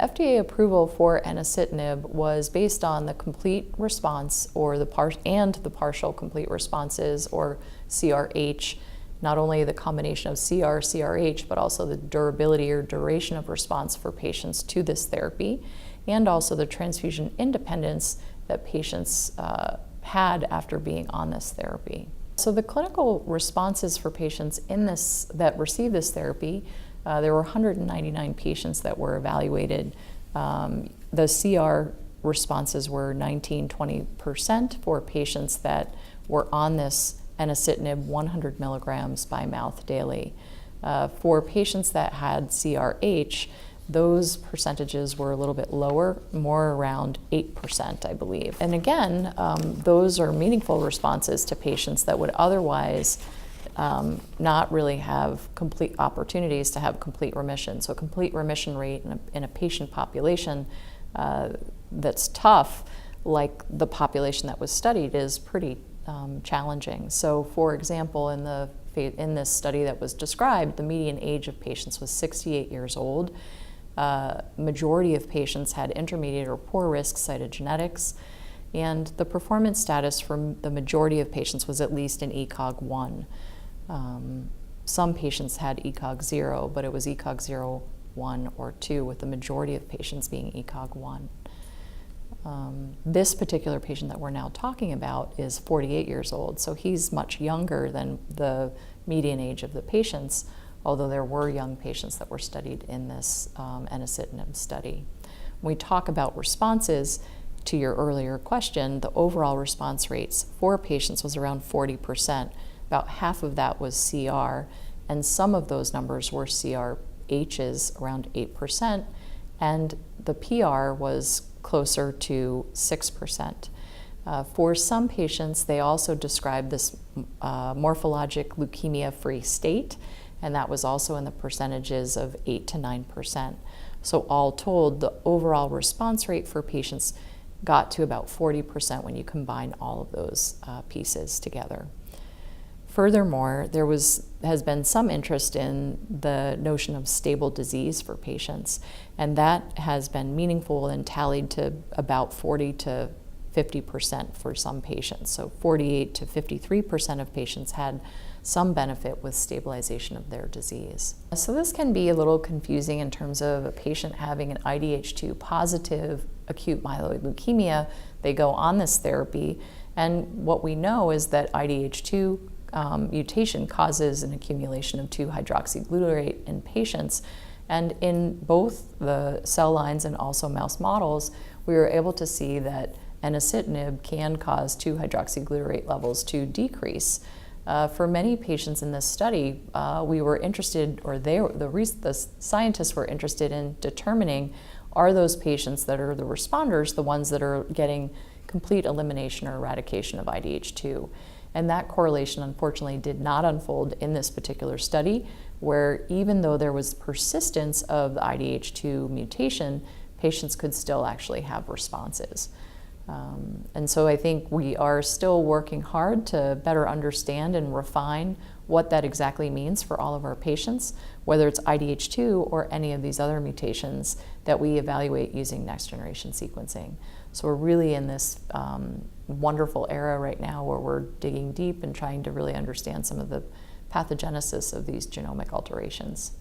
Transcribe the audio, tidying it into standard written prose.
FDA approval for enasidenib was based on the complete response or the partial complete responses, or CRH, not only the combination of CR, CRH, but also the durability or duration of response for patients to this therapy, and also the transfusion independence that patients had after being on this therapy. So the clinical responses for patients that received this therapy, there were 199 patients that were evaluated. The CR responses were 19-20% for patients that were on this enasidenib 100 milligrams by mouth daily. For patients that had CRH, those percentages were a little bit lower, more around 8%, I believe. And again, those are meaningful responses to patients that would otherwise not really have complete opportunities to have complete remission. So complete remission rate in a patient population that's tough, like the population that was studied, is pretty challenging. So for example, in this study that was described, the median age of patients was 68 years old. Majority of patients had intermediate or poor risk cytogenetics, and the performance status for the majority of patients was at least an ECOG 1. Some patients had ECOG 0, but it was ECOG 0, 1, or 2, with the majority of patients being ECOG 1. This particular patient that we're now talking about is 48 years old, so he's much younger than the median age of the patients, although there were young patients that were studied in this enasidenib study. When we talk about responses, to your earlier question, the overall response rates for patients was around 40%. About half of that was CR, and some of those numbers were CRHs, around 8%, and the PR was closer to 6%. For some patients, they also described this morphologic leukemia-free state, and that was also in the percentages of 8 to 9%. So all told, the overall response rate for patients got to about 40% when you combine all of those pieces together. Furthermore, there has been some interest in the notion of stable disease for patients, and that has been meaningful and tallied to about 40 to 50% for some patients. So 48 to 53% of patients had some benefit with stabilization of their disease. So this can be a little confusing in terms of a patient having an IDH2 positive acute myeloid leukemia. They go on this therapy, and what we know is that IDH2 mutation causes an accumulation of 2-hydroxyglutarate in patients, and in both the cell lines and also mouse models, we were able to see that enasidenib can cause 2-hydroxyglutarate levels to decrease. For many patients in this study, we were interested, or the scientists were interested in determining, are those patients that are the responders the ones that are getting complete elimination or eradication of IDH2? And that correlation, unfortunately, did not unfold in this particular study, where even though there was persistence of the IDH2 mutation, patients could still actually have responses. And so I think we are still working hard to better understand and refine what that exactly means for all of our patients, whether it's IDH2 or any of these other mutations that we evaluate using next-generation sequencing. So we're really in this wonderful era right now where we're digging deep and trying to really understand some of the pathogenesis of these genomic alterations.